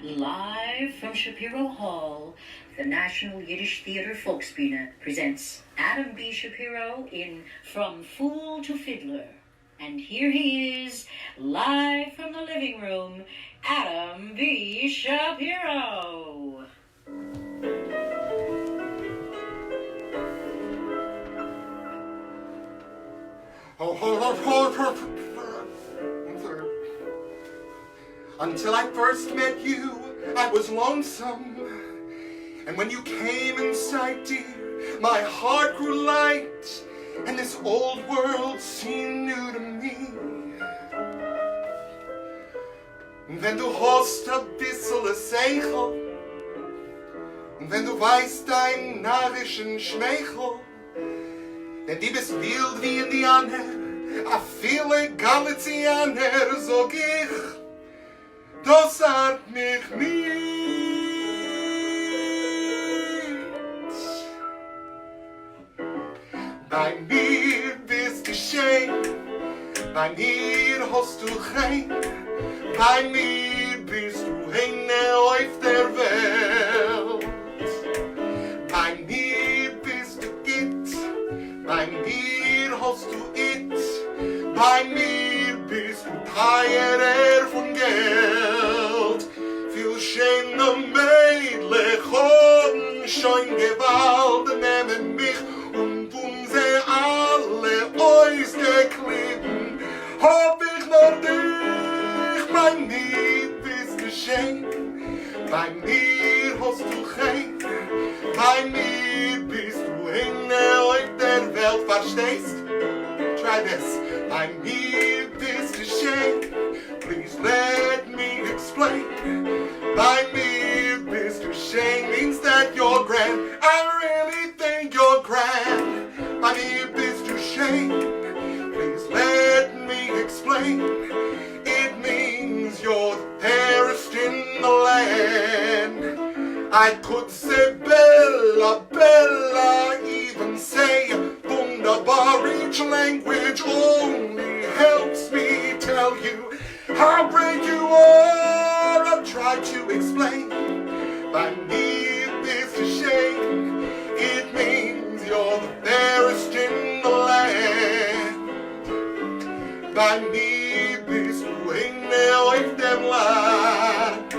Live from Shapiro Hall, the National Yiddish Theater Folksbiene presents Adam B. Shapiro in From Fool to Fiddler. And here he is, live from the living room, Adam B. Shapiro. Until I first met you, I was lonesome. And when you came in sight, dear, my heart grew light, and this old world seemed new to me. Wenn du hast a bissel Seichel, wenn du weißt dein narrischen Schmeichel, denn die bist wild wie Indianer, a viele Galicianer, sag ich, das hat mich nicht. Bei mir bist du schön, bei mir hast du kein, bei mir bist du eine auf der Welt. Bei mir bist du it, bei mir hast du it, bei mir bist du teurer von Geld. Viel schöne Mädchen haben schon Gewalt, nehmen mich und tun sie alle ausgeklippen. Hab ich noch dich, bei mir bist du schön, bei mir hast du kein, bei mir bist du eine auf der Welt, verstehst? Try this. Bei mir bist du schön, please let me explain. By me bist du schön means that you're grand. I really think you're grand. By me bist du schön, please let me explain. It means you're the fairest in the land. I could say Bella, Bella, even say wunderbar. Each language only helps me tell you how great you are. I'll try to explain. By me bist du schön, it means you're the fairest in the land. By me bist du eine auf dem Land.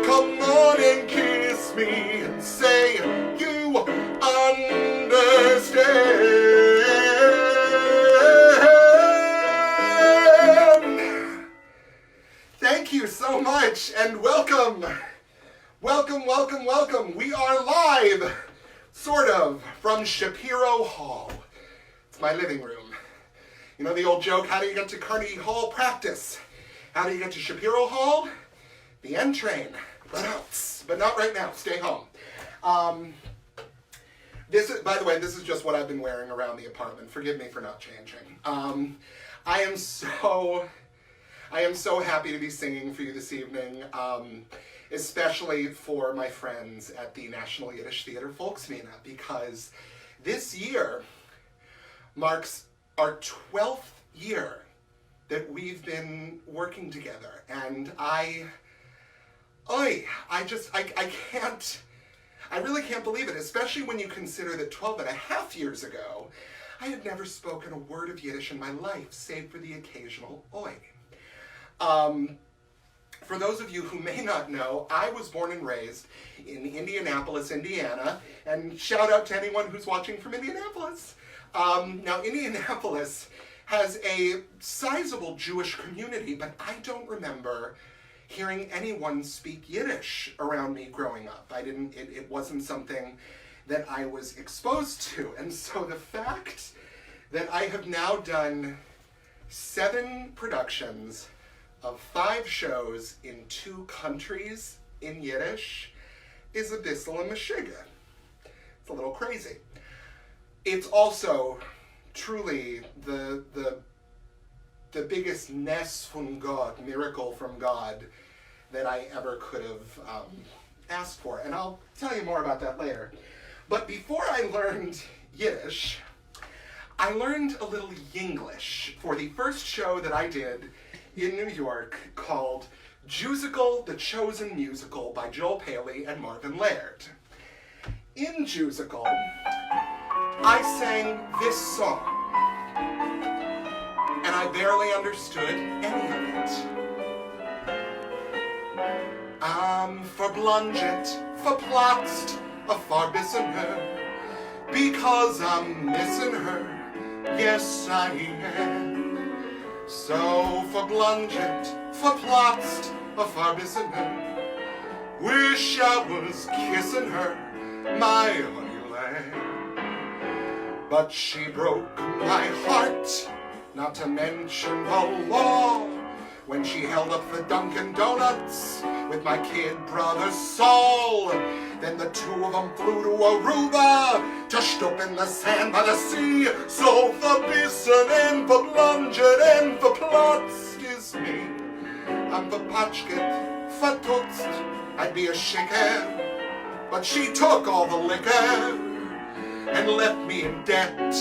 Come on and kiss me and say you understand. Thank you so much and welcome. Welcome, welcome, welcome. We are live, sort of, from Shapiro Hall. It's my living room. You know the old joke, how do you get to Carnegie Hall? Practice. How do you get to Shapiro Hall? The N train. But not right now. Stay home. This is, by the way, this is just what I've been wearing around the apartment. Forgive me for not changing. I am so happy to be singing for you this evening, especially for my friends at the National Yiddish Theater Folksbiene, because this year marks our 12th year that we've been working together, and I really can't believe it, especially when you consider that 12 and a half years ago, I had never spoken a word of Yiddish in my life, save for the occasional oi. For those of you who may not know, I was born and raised in Indianapolis, Indiana, and shout out to anyone who's watching from Indianapolis. Now, Indianapolis has a sizable Jewish community, but I don't remember hearing anyone speak Yiddish around me growing up. It wasn't something that I was exposed to. And so the fact that I have now done 7 productions of 5 shows in 2 countries in Yiddish is a bissel a meshiga. It's a little crazy. It's also truly the biggest nes from God, miracle from God, that I ever could have asked for. And I'll tell you more about that later. But before I learned Yiddish, I learned a little Yinglish for the first show that I did in New York called Jusical, The Chosen Musical by Joel Paley and Marvin Laird. In Jusical, I sang this song, and I barely understood any of it. I'm verblunget, verplotst, a farbissen her, because I'm missing her, yes I am. So verblunget, verplotst, a farbissen her, wish I was kissing her, my honey lamb. But she broke my heart, not to mention the law, when she held up the Dunkin' Donuts with my kid brother Saul. Then the two of them flew to Aruba, tushed up in the sand by the sea. So verbissen and verblunget and verplotst is me. I'm verpatchket, vertutzt, I'd be a shaker, but she took all the liquor and left me in debt.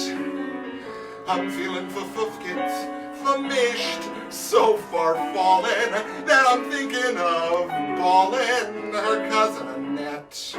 I'm feeling verfufket, vermished, so far fallen that I'm thinking of balling her cousin Annette.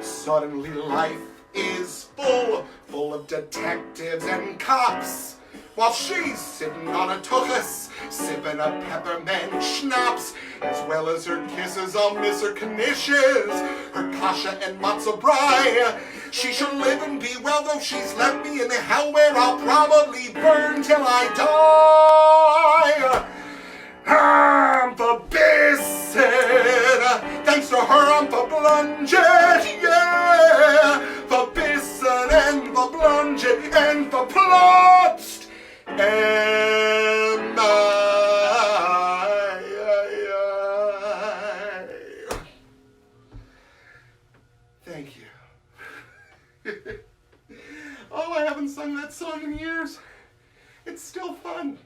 Suddenly life is full of detectives and cops, while she's sitting on a tuchus, sipping a peppermint schnapps. As well as her kisses, I'll miss her knishes, her kasha and matzo brie. She should live and be well, though she's left me in the hell where I'll probably burn till I die. I'm verbissen, thanks to her I'm verblunget, yeah. Verbissen and verblunget and verplotst. Am I? Thank you. Oh, I haven't sung that song in years. It's still fun.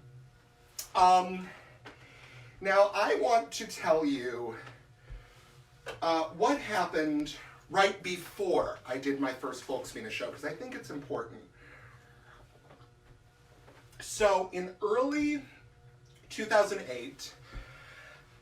Now I want to tell you what happened right before I did my first Folksbiene show, because I think it's important. So in early 2008,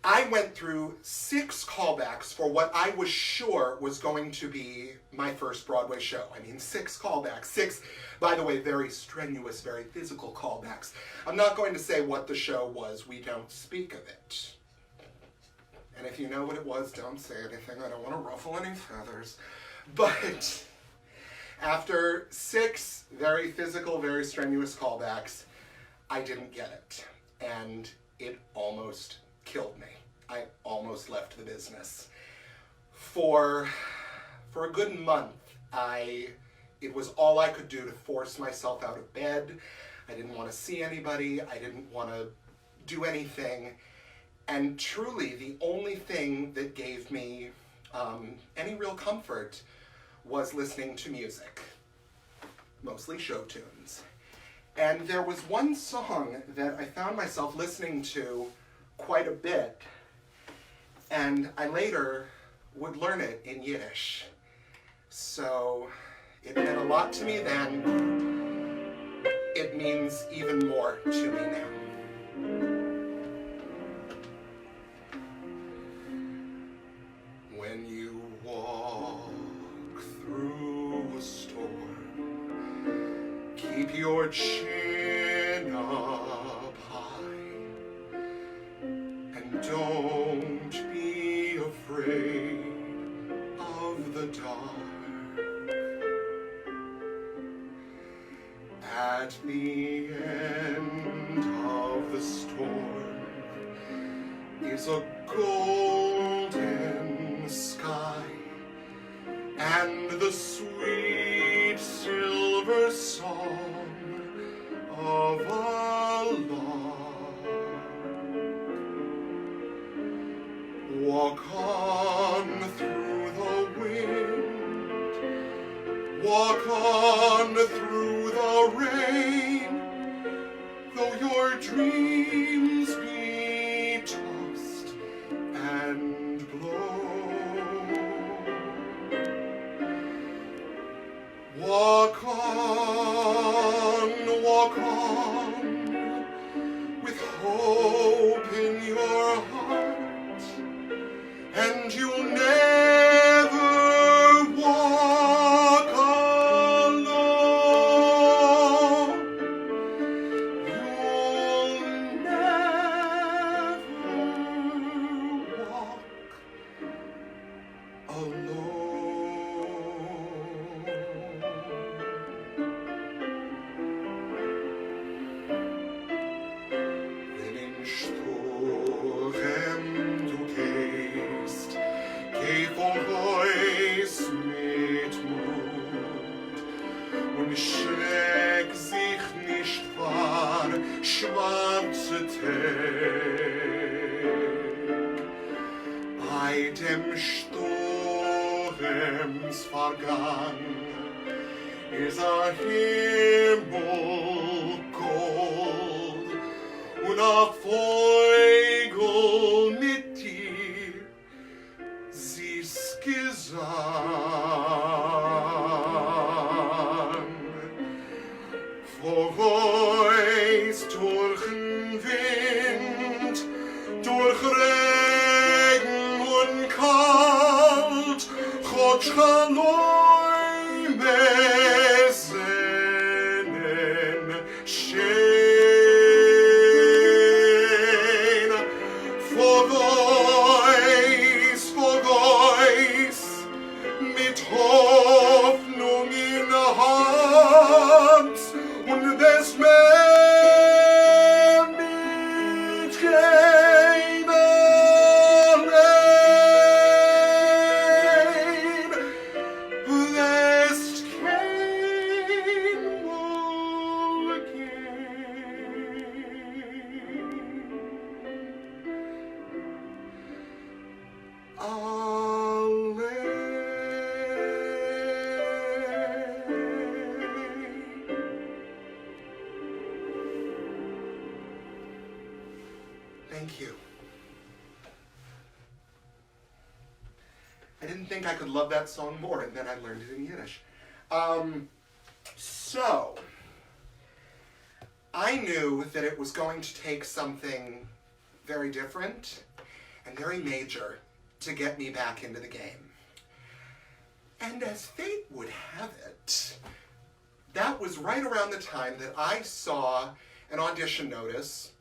I went through 6 callbacks for what I was sure was going to be my first Broadway show. I mean, 6 callbacks. 6, by the way, very strenuous, very physical callbacks. I'm not going to say what the show was. We don't speak of it. And if you know what it was, don't say anything. I don't want to ruffle any feathers. But after 6 very physical, very strenuous callbacks, I didn't get it. And it almost killed me. I almost left the business. For a good month, it was all I could do to force myself out of bed. I didn't want to see anybody. I didn't want to do anything. And truly, the only thing that gave me any real comfort was listening to music, mostly show tunes. And there was one song that I found myself listening to quite a bit, and I later would learn it in Yiddish. So it meant a lot to me then. It means even more to me now. When you walk through a storm, keep your chin up high, and don't be afraid of the dark. At the end of the storm is a golden sky, and the sweet silver song of a lark. Walk on through the wind, walk on through the rain, though your dreams be tossed and blown. Walk on, with hope in your heart. and you'll never walk alone. You'll never walk alone. Wenn in Sturm du gehst, geh vom Haus mit Mut und schreck sich nicht vor schwarze Tag. Bei dem Sturms Vergang ist Himmel gold und Vogel mit dir sie's Gesang. Verreist durch den Wind, durch Regen und kalt, Gott Shalom seinen schön. Verreist, mit Hoffnung in der Hand und des mehr mit keiner rein, lässt kein Wohl Thank you. I didn't think I could love that song more, and then I learned it in Yiddish. So, I knew that it was going to take something very different and very major to get me back into the game. And as fate would have it, that was right around the time that I saw an audition notice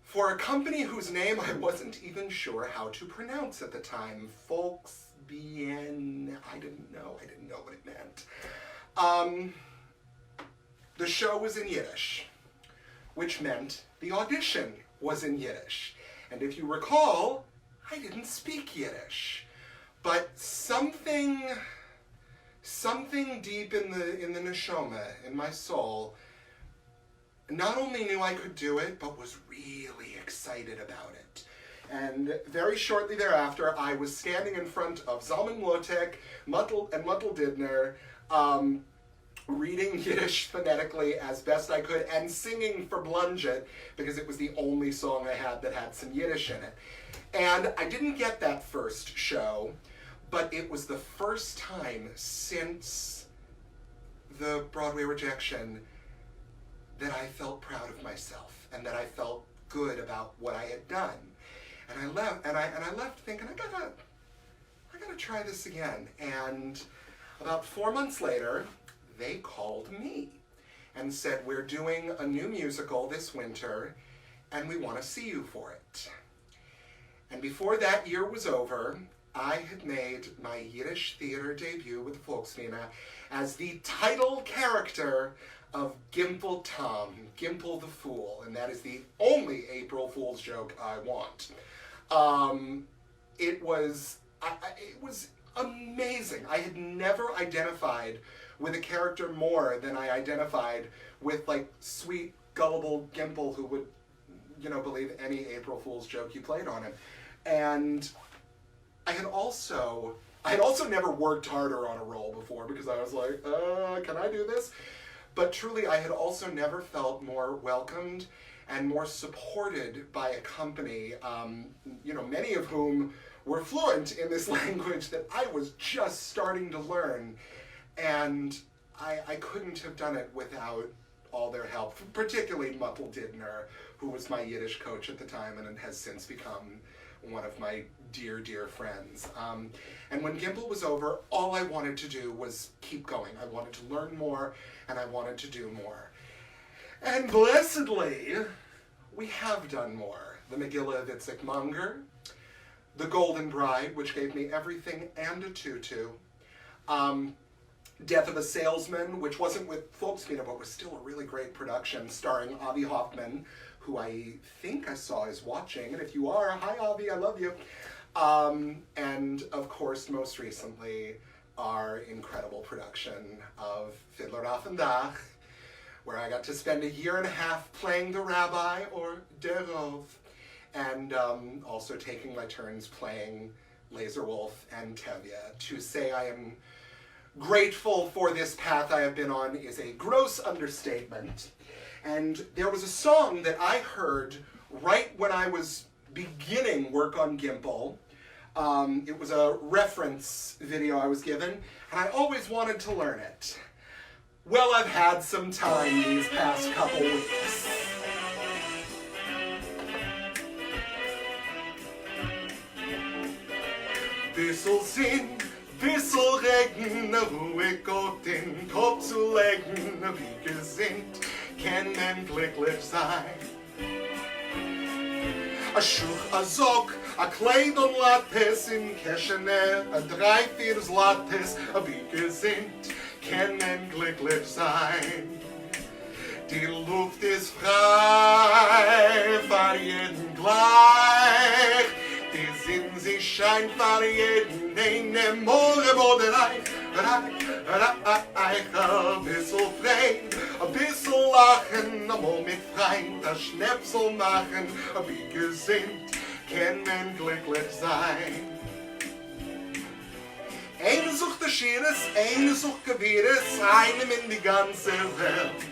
for a company whose name I wasn't even sure how to pronounce at the time. Folksbiene, I didn't know what it meant. The show was in Yiddish, which meant the audition was in Yiddish. And if you recall, I didn't speak Yiddish. But something deep in the neshama, in my soul, not only knew I could do it, but was really excited about it. And very shortly thereafter, I was standing in front of Zalman Mlotek, Muttel Didner, reading Yiddish phonetically as best I could, and singing for Blunget, because it was the only song I had that had some Yiddish in it. And I didn't get that first show, but it was the first time since the Broadway rejection that I felt proud of myself and that I felt good about what I had done. And I left thinking, I gotta try this again. And about 4 months later, they called me and said, we're doing a new musical this winter and we want to see you for it. And before that year was over, I had made my Yiddish theater debut with the Folksbiene as the title character of Gimple Tom, Gimple the Fool, and that is the only April Fool's joke I want. It was amazing. I had never identified with a character more than I identified with, like, sweet, gullible Gimple who would, believe any April Fool's joke you played on him. And I had also never worked harder on a role before, because I was like, can I do this? But truly, I had also never felt more welcomed and more supported by a company, many of whom were fluent in this language that I was just starting to learn. And I couldn't have done it without all their help, particularly Muttel Didner, who was my Yiddish coach at the time and has since become one of my dear, dear friends. And when Gimple was over, all I wanted to do was keep going. I wanted to learn more, and I wanted to do more. And blessedly, we have done more. The Megillah of Itzik Munger, The Golden Bride, which gave me everything and a tutu, Death of a Salesman, which wasn't with Folksbiene, but was still a really great production, starring Avi Hoffman, who I think I saw is watching, and if you are, hi Avi, I love you. And of course, most recently, our incredible production of Fiddler auf dem Dach, where I got to spend 1.5 years playing the rabbi, or der Rov, and also taking my turns playing Laserwolf and Tevye. To say I am grateful for this path I have been on is a gross understatement. And there was a song that I heard right when I was beginning work on Gimple. It was a reference video I was given, and I always wanted to learn it. Well, I've had some time these past couple weeks. Bissel Sinn, bissel Regen, ruhig Gott den Kopf zu legen, wie gesinnt, kann man glücklich sein. A schuch, a zog, a kleid und Lattes in Keschene, a 3/4 Lattes, wie gesinnt, kann man glücklich sein. Die Luft ist frei, für jeden gleich, die Sinn, sie scheint für jeden, eine Morgen oder ein bisschen frei, ein bisschen lachen, einmal mit Freund, ein Schnäpsel machen, wie gesinnt, kann man glücklich sein. Eine sucht das Schieres, eine sucht Gewehres, einem in die ganze Welt.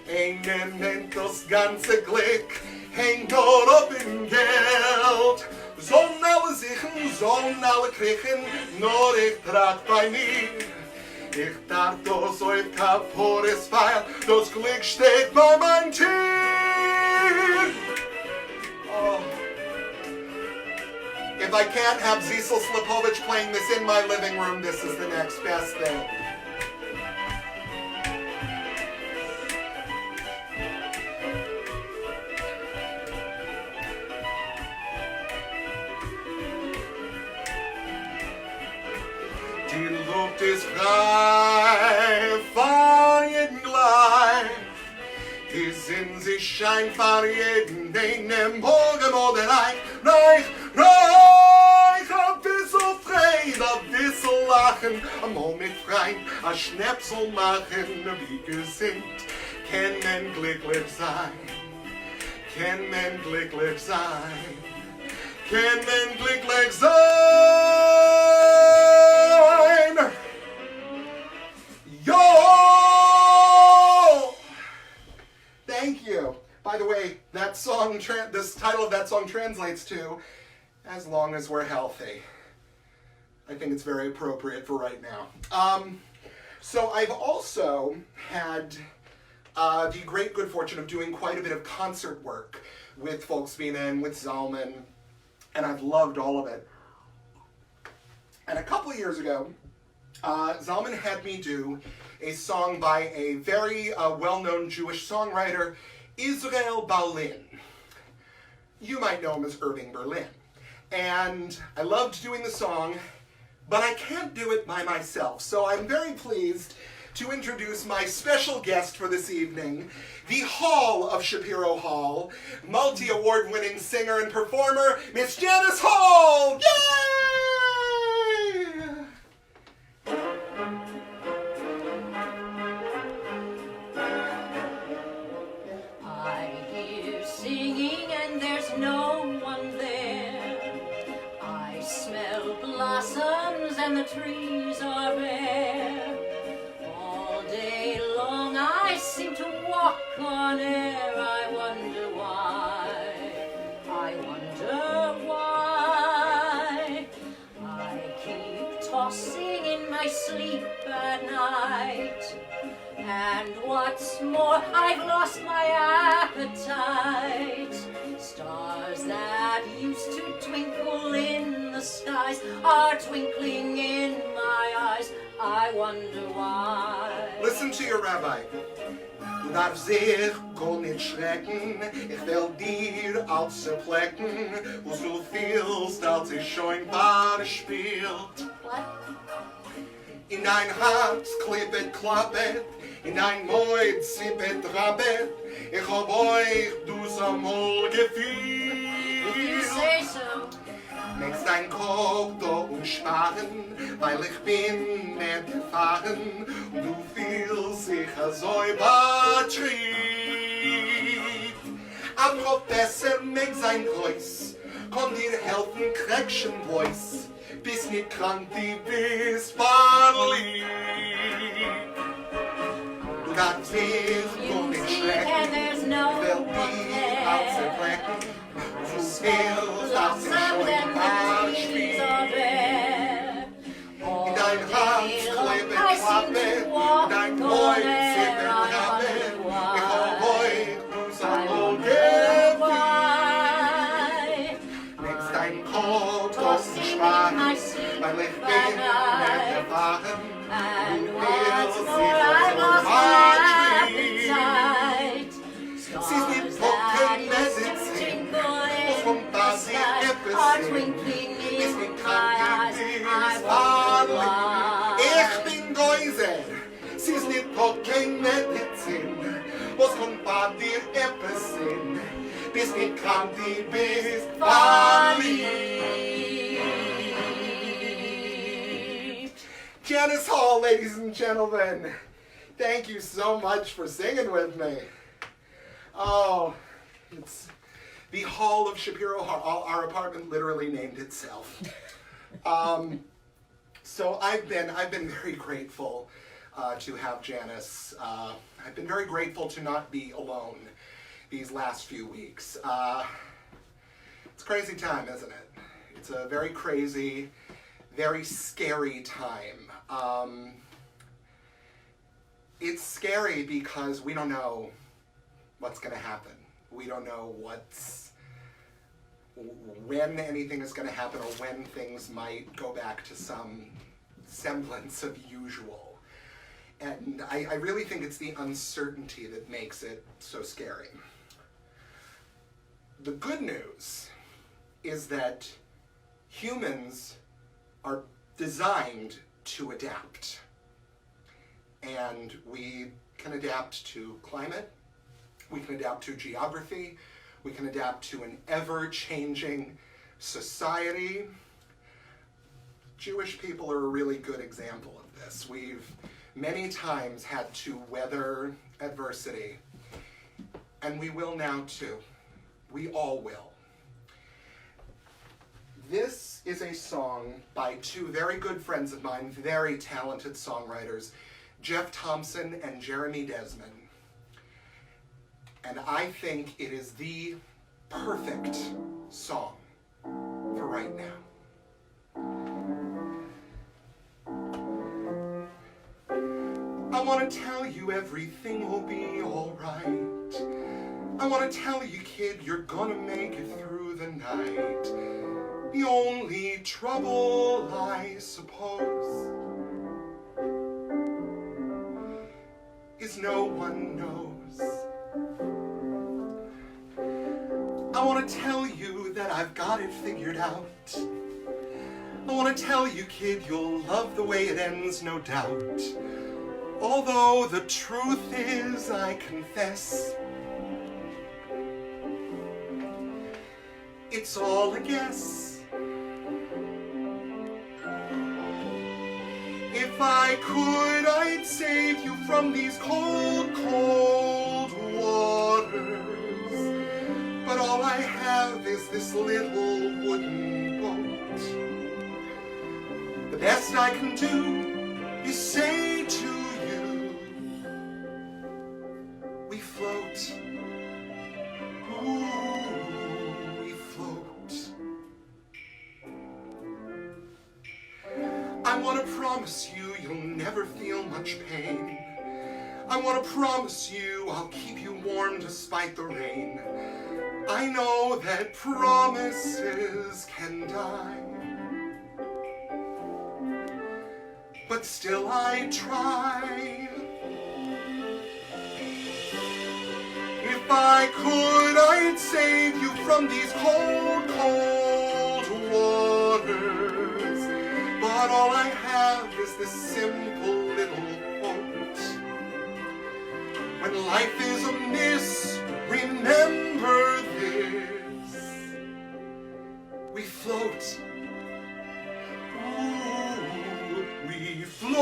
Eine nennt das ganze Glück, hängt nur ab in Geld. Sollen alle sichern, sollen alle kriechen, nur ich trag bei mir. Ich darf das auf Kapores feiern, das Glück steht bei meinem Tier. Oh. If I can't have Zisel Slipovich playing this in my living room, this is the next best thing. Die Luft ist frei, für jeden gleich. Die Sinn, sie scheint für jeden, den im Morgen oder reich, ein bisschen Freude, ein bisschen Lachen, einmal mit Freund, ein Schnäpsel machen, wie gesinnt, kann man glücklich sein, kann man glücklich sein, kann man glücklich sein. Yo! Thank you. By the way, that song, this title of that song translates to, as long as we're healthy. I think it's very appropriate for right now. So I've also had the great good fortune of doing quite a bit of concert work with Folksbiene and with Zalman, and I've loved all of it. And a couple of years ago, Zalman had me do a song by a very well-known Jewish songwriter, Israel Berlin. You might know him as Irving Berlin. And I loved doing the song, but I can't do it by myself. So I'm very pleased to introduce my special guest for this evening, the Hall of Shapiro Hall, multi-award-winning singer and performer, Miss Janice Hall! Yay! I hear singing and there's no one there. I smell blossoms and the trees are bare. All day long I seem to walk on air. I wonder why. I wonder why. I keep tossing in my sleep at night. And what's more, I've lost my appetite. Stars that used to twinkle in the skies are twinkling in my eyes. I wonder why. Listen to your rabbi. Du darfst sich gar nicht schrecken, ich will dir alles zerplecken, was du fühlst, als ich schon spielt. What? In dein Herz klippet, klappet, in dein Mäut zippet, rappet, ich hab euch dus amol gefühlt. If you say so. Nächst dein Kopf da umsparen, weil ich bin nicht gefahren und du fühlst sich so übertrieben. Ein Professor mit sein Kreuz, kann dir helfen, Correction Voice, bis nicht krank, die bist verliebt. Du darfst dich gar nicht schrecken, will die Hause flecken. Blossom and the trees are bare. In dein Herz kleben, klappen, dein Freund zippen, rappen. Ich hab euch bloß amol gefühlt. Nächst dein Kopf draußen sparen, weil ich bin nicht erfahren. And Du once willst more dich I lost my appetite. Sie ist nicht Pocken, Medizin, was vom Basi Are twinkling bis in nicht my krank, eyes. die I ist wonder verliebt. why. Ich bin Geuser, sie ist nicht Pocken, Medizin, was vom Basi Epicin, bis nicht krank, die bist verliebt. Janice Hall, ladies and gentlemen, thank you so much for singing with me. Oh, it's the Hall of Shapiro. Our apartment literally named itself. So I've been very grateful to have Janice. I've been very grateful to not be alone these last few weeks. It's a crazy time, isn't it? It's a very crazy, very scary time. It's scary because we don't know what's going to happen. We don't know when anything is going to happen or when things might go back to some semblance of usual. And I really think it's the uncertainty that makes it so scary. The good news is that humans are designed to adapt. And we can adapt to climate, we can adapt to geography, we can adapt to an ever-changing society. Jewish people are a really good example of this. We've many times had to weather adversity, and we will now too. We all will. This is a song by two very good friends of mine, very talented songwriters, Jeff Thompson and Jeremy Desmond. And I think it is the perfect song for right now. I want to tell you everything will be alright. I want to tell you, kid, you're gonna make it through the night. The only trouble, I suppose, is no one knows. I want to tell you that I've got it figured out. I want to tell you, kid, you'll love the way it ends, no doubt. Although the truth is, I confess, it's all a guess. If I could, I'd save you from these cold, cold waters. But all I have is this little wooden boat. The best I can do is say to you, we float. Ooh, we float. I want to promise you you'll never feel much pain. I want to promise you I'll keep you warm despite the rain. I know that promises can die, but still I try. If I could, I'd save you from these cold, cold waters, but all I have is this simple little quote. When life is amiss, remember this: we float. Ooh, we float.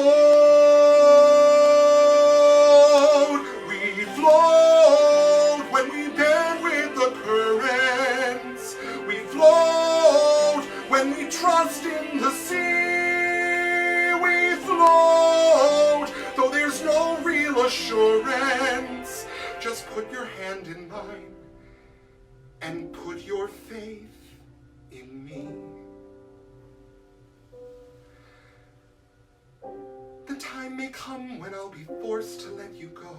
We float when we bend with the currents. We float when we trust in the sea. We float, though there's no real assurance. Just put your hand in mine and put your faith in me. The time may come when I'll be forced to let you go.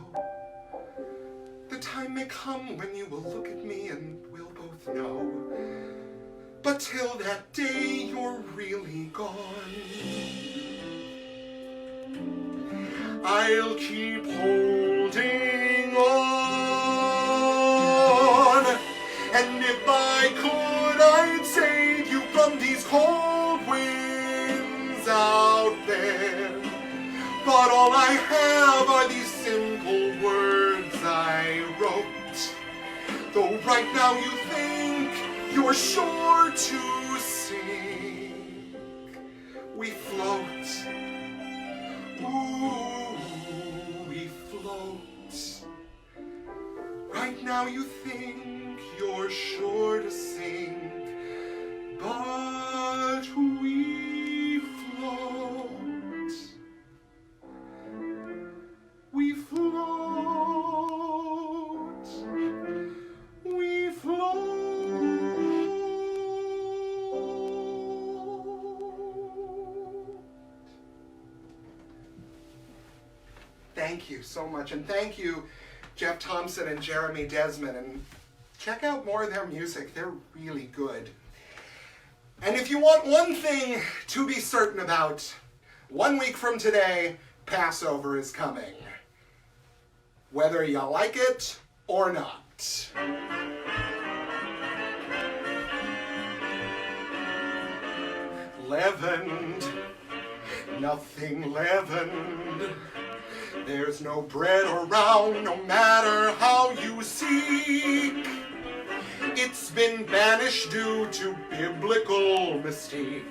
The time may come when you will look at me and we'll both know. But till that day you're really gone, I'll keep holding on. And if I could, I'd save you from these cold winds out there. But all I have are these simple words I wrote. Though right now you think you're sure to sink, we float. Ooh, we float. Right now you think you're sure to sink, but we float. We float. We float. Thank you so much, and thank you, Jeff Thompson and Jeremy Desmond, and check out more of their music. They're really good. And if you want one thing to be certain about, 1 week from today, Passover is coming. Whether you like it or not. Leavened, nothing leavened. There's no bread around, no matter how you seek. It's been banished due to biblical mystique.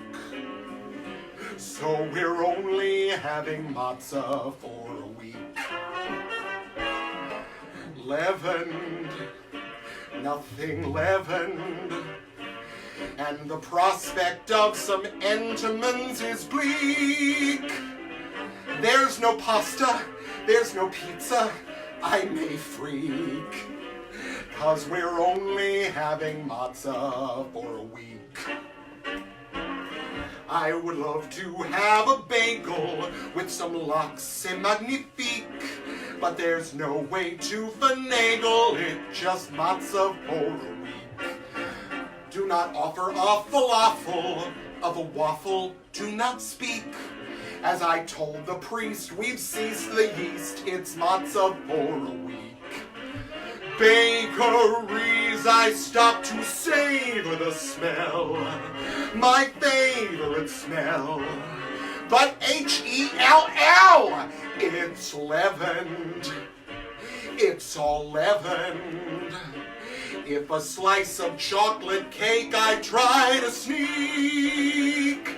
So we're only having matzah for a week. Leavened, nothing leavened, and the prospect of some Entenmann's is bleak. There's no pasta, there's no pizza, I may freak, 'cause we're only having matzah for a week. I would love to have a bagel with some lox c'est magnifique, but there's no way to finagle it, just matzah for a week. Do not offer a falafel, of a waffle do not speak. As I told the priest, we've ceased the yeast, it's matzah for a week. Bakeries I stop to savor the smell, my favorite smell. But H-E-L-L, it's leavened, it's all leavened. If a slice of chocolate cake I try to sneak,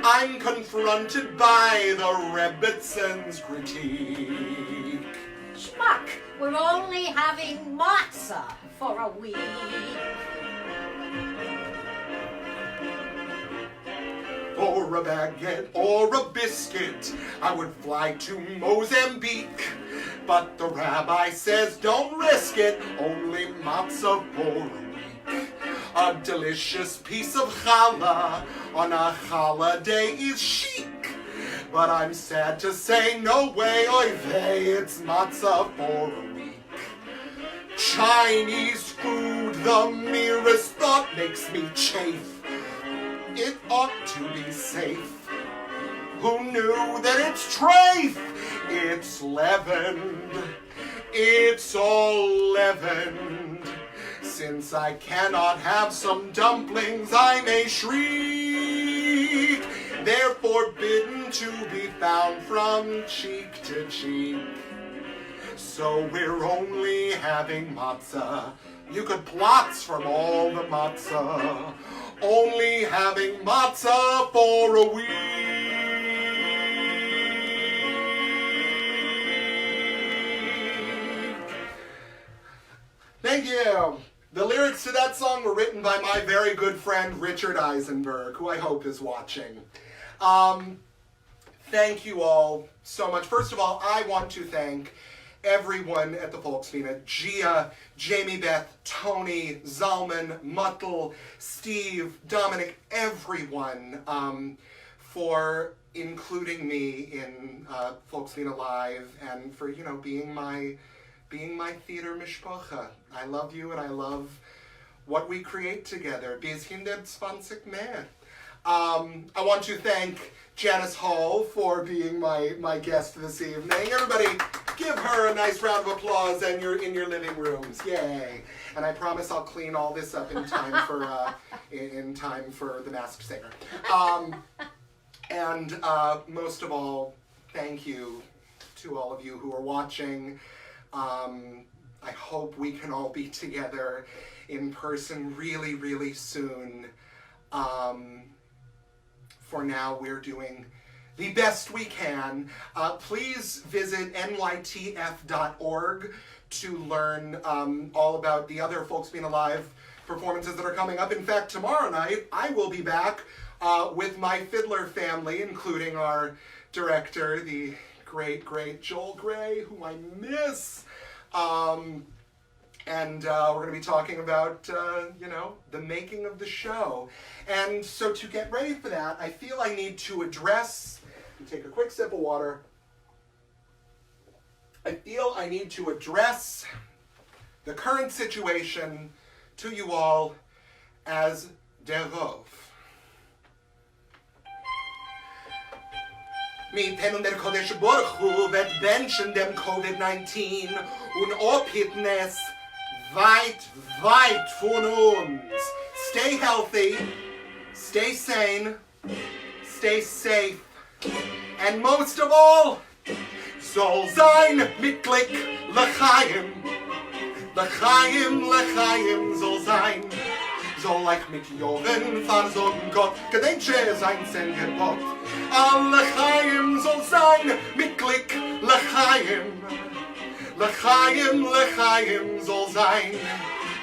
I'm confronted by the Rebbitzins' critique. Schmuck, we're only having matzah for a week. For a baguette or a biscuit, I would fly to Mozambique. But the rabbi says don't risk it, only matzah for a week. A delicious piece of challah on a holiday is chic. But I'm sad to say, no way, oy vey, it's matzah for a week. Chinese food, The merest thought makes me chafe. It ought to be safe. Who knew that it's trafe? It's leavened. It's all leavened. Since I cannot have some dumplings, I may shriek. They're forbidden to be found from cheek to cheek. So we're only having matzah. You could plots from all the matzah. Only having matzah for a week. Thank you. The lyrics to that song were written by my very good friend Richard Eisenberg, who I hope is watching. Thank you all so much. First of all, I want to thank everyone at the Folksbiene: Gia, Jamie Beth, Tony, Zalman, Muttel, Steve, Dominic, everyone for including me in Folksbiene Live and for, being my theater mishpacha. I love you and I love what we create together. Bis 120 mehr. I want to thank Janice Hall for being my guest this evening. Everybody, give her a nice round of applause in your living rooms. Yay! And I promise I'll clean all this up in time for the Masked Singer. And most of all, thank you to all of you who are watching. I hope we can all be together in person really, really soon. For now, we're doing the best we can. Please visit nytf.org to learn all about the other Folksbiene Live performances that are coming up. In fact, tomorrow night, I will be back with my fiddler family, including our director, the great, great Joel Gray, whom I miss. And we're going to be talking about, the making of the show. And so to get ready for that, I feel I need to address, take a quick sip of water. I feel I need to address the current situation to you all as der Rov. Mit Pen und der Kodesh Baruch Hu wird benchen dem COVID-19 und opiten es weit, weit von uns. Stay healthy, stay sane, stay safe, and most of all, soll sein mit Glück L'chaim. L'chaim, L'chaim soll sein. Soll ich mit Joren versorgen Gott, gedenke sein Gebot. L'chaim soll sein mit Glück L'chaim. L'chaim, L'chaim soll sein.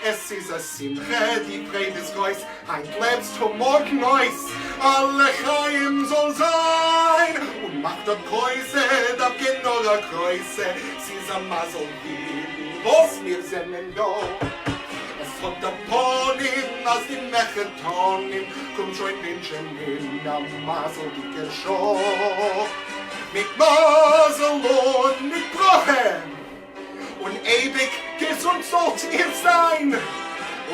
Es ist a Simche, die Freude ist groß. Heint lebst du morgen neus. L'chaim soll sein. Und macht der Kreuse, da geht nur der Kreuse. Sie ist a Masel wie, was wir sind da. Es hat der Ponim, aus dem Mechetonim, kommt schon Menschen in der Masel, die Geschau. Mit Masel und mit Brochen. Und ewig gesund sollt ihr sein.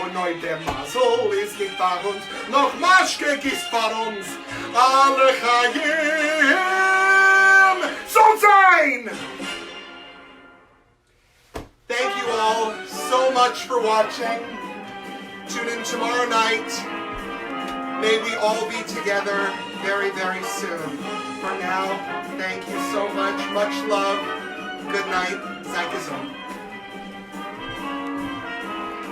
Und neu der Masel ist nicht bei uns, noch Maschke ist bei uns. Alle Chayim soll sein! Thank you all so much for watching. Tune in tomorrow night. May we all be together very, very soon. For now, thank you so much. Much love. Good night. Danke so.